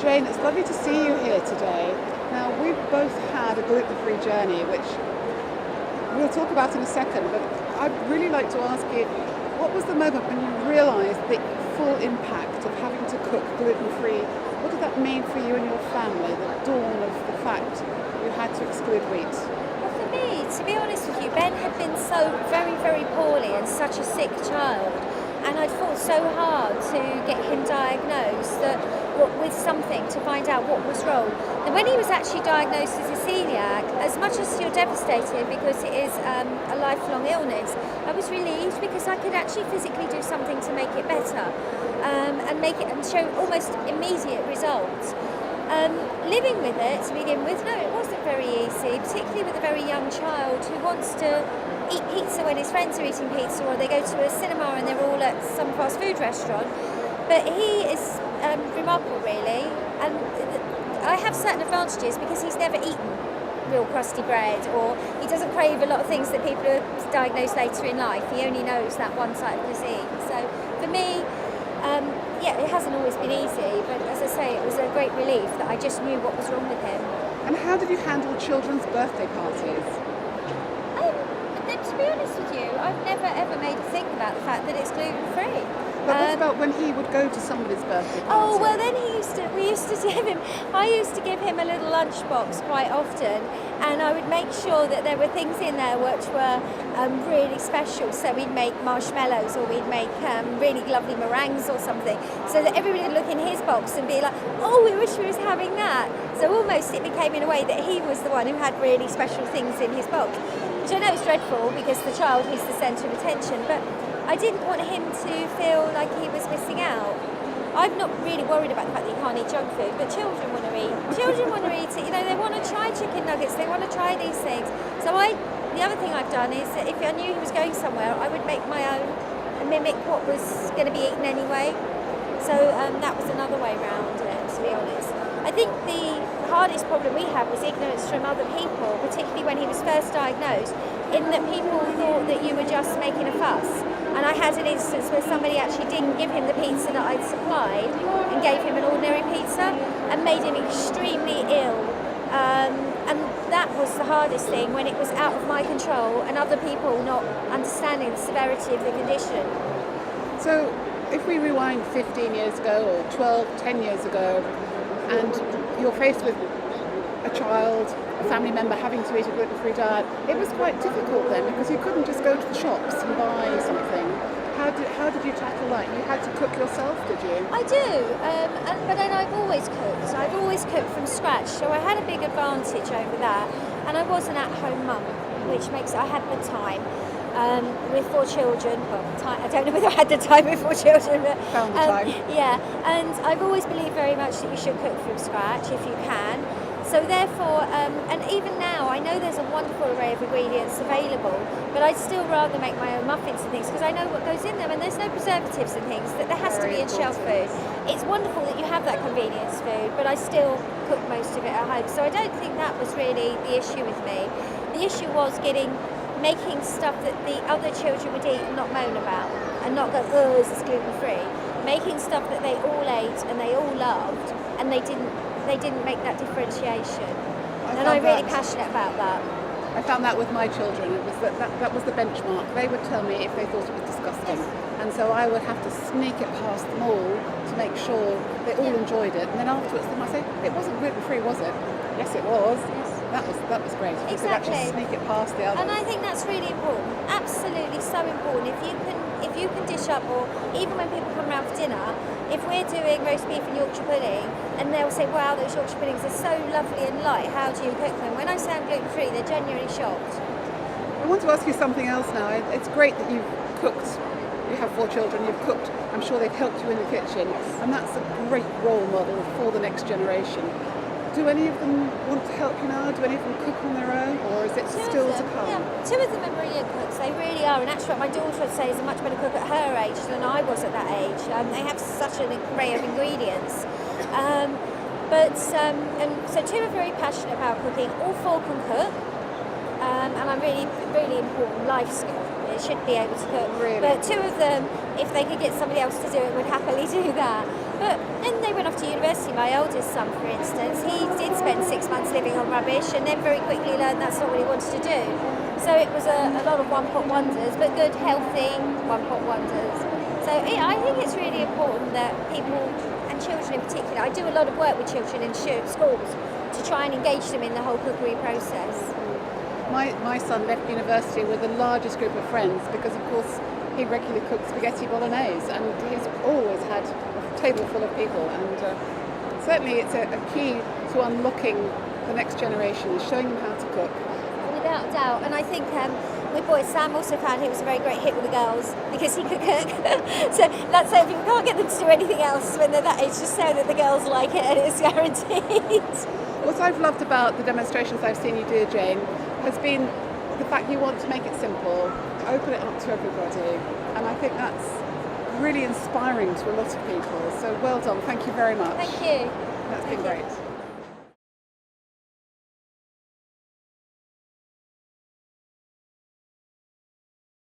Jane, it's lovely to see you here today. Now, we've both had a gluten-free journey, which we'll talk about in a second, but I'd really like to ask you, what was the moment when you realised the full impact of having to cook gluten-free? What did that mean for you and your family, the dawn of the fact you had to exclude wheat? Well, for me, to be honest with you, Ben had been so very, very poorly and such a sick child, and I'd fought so hard to get him diagnosed with something to find out what was wrong. And when he was actually diagnosed as a celiac, as much as you're devastated because it is a lifelong illness, I was relieved because I could actually physically do something to make it better and show almost immediate results. Living with it to begin with, no, it wasn't very easy, particularly with a very young child who wants to eat pizza when his friends are eating pizza, or they go to a cinema and they're all at some fast food restaurant. But he is remarkable, really, and I have certain advantages because he's never eaten real crusty bread, or he doesn't crave a lot of things that people are diagnosed later in life. He only knows that one type of cuisine. So for me, it hasn't always been easy, but as I say, it was a great relief that I just knew what was wrong with him. And how did you handle children's birthday parties? To be honest with you, I've never ever made a thing about the fact that it's gluten-free. But what about when he would go to somebody's birthday party? Oh, well then I used to give him a little lunchbox quite often, and I would make sure that there were things in there which were really special. So we'd make marshmallows, or we'd make really lovely meringues or something, so that everybody would look in his box and be like, oh, we wish we was having that. So almost it became in a way that he was the one who had really special things in his box, which I know is dreadful because the child is the centre of attention, but I didn't want him to feel like he was missing out. I'm not really worried about the fact that you can't eat junk food, but children want to eat. Children want to eat it. You know, they want to try chicken nuggets. They want to try these things. So the other thing I've done is that if I knew he was going somewhere, I would make my own and mimic what was going to be eaten anyway. So that was another way around it, to be honest. I think the hardest problem we had was ignorance from other people, particularly when he was first diagnosed, in that people thought that you were just making a fuss. And I had an instance where somebody actually didn't give him the pizza that I'd supplied and gave him an ordinary pizza and made him extremely ill. And that was the hardest thing, when it was out of my control and other people not understanding the severity of the condition. So if we rewind 15 years ago or 12, 10 years ago, and you're faced with a child, a family member having to eat a gluten-free diet, it was quite difficult then because you couldn't just go to the shops and buy something. How did you tackle that? You had to cook yourself, did you? I do, but then I've always cooked. I've always cooked from scratch, so I had a big advantage over that. And I was an at-home mum, which makes I had the time. With 4 children, I don't know whether I had the time with 4 children, but found the time. Yeah, and I've always believed very much that you should cook from scratch if you can. So therefore, and even now, I know there's a wonderful array of ingredients available, but I'd still rather make my own muffins and things because I know what goes in them, and there's no preservatives and things that there has to be in shelf food. It's wonderful that you have that convenience food, but I still cook most of it at home. So I don't think that was really the issue with me. The issue was making stuff that the other children would eat and not moan about, and not go, oh, this is gluten-free. Making stuff that they all ate and they all loved, and they didn't make that differentiation. And I'm really passionate about that. I found that with my children. It was that was the benchmark. They would tell me if they thought it was disgusting. And so I would have to sneak it past them all to make sure they all enjoyed it. And then afterwards they might say, it wasn't gluten-free, was it? Yes, it was. Yes. That was great. You could actually sneak it past the others. And I think that's really important. Absolutely so important. If you can dish up, or even when people come around for dinner, if we're doing roast beef and Yorkshire pudding, and they'll say, wow, those Yorkshire puddings are so lovely and light, how do you cook them? When I say I'm gluten-free, they're genuinely shocked. I want to ask you something else now. It's great that you've cooked. You have 4 children, you've cooked. I'm sure they've helped you in the kitchen. And that's a great role model for the next generation. Do any of them want to help you now? Do any of them cook on their own, or is it still to come? Yeah, 2 of them are brilliant cooks. They really are. And actually, my daughter would say is a much better cook at her age than I was at that age. They have such an array of ingredients. And so 2 are very passionate about cooking. All 4 can cook. And I'm really, really important life skill should be able to cook. Really? But two of them, if they could get somebody else to do it, would happily do that. But then they went off to university. My oldest son, for instance, he did spend 6 months living on rubbish and then very quickly learned that's not what he wanted to do. So it was a lot of one-pot wonders, but good, healthy one-pot wonders. So yeah, I think it's really important that people, and children in particular, I do a lot of work with children in schools to try and engage them in the whole cookery process. My son left university with the largest group of friends because, of course, he regularly cooks spaghetti bolognese, and he's always had a table full of people. And certainly it's a key to unlocking the next generation, is showing them how to cook. Without a doubt. And I think with boys, Sam also found he was a very great hit with the girls because he could cook. So that's it. If you can't get them to do anything else when they're that age, just so that the girls like it, and it's guaranteed. What I've loved about the demonstrations I've seen you do, Jane, has been the fact you want to make it simple, open it up to everybody, and I think that's really inspiring to a lot of people. So well done, thank you very much. Thank you. That's been great.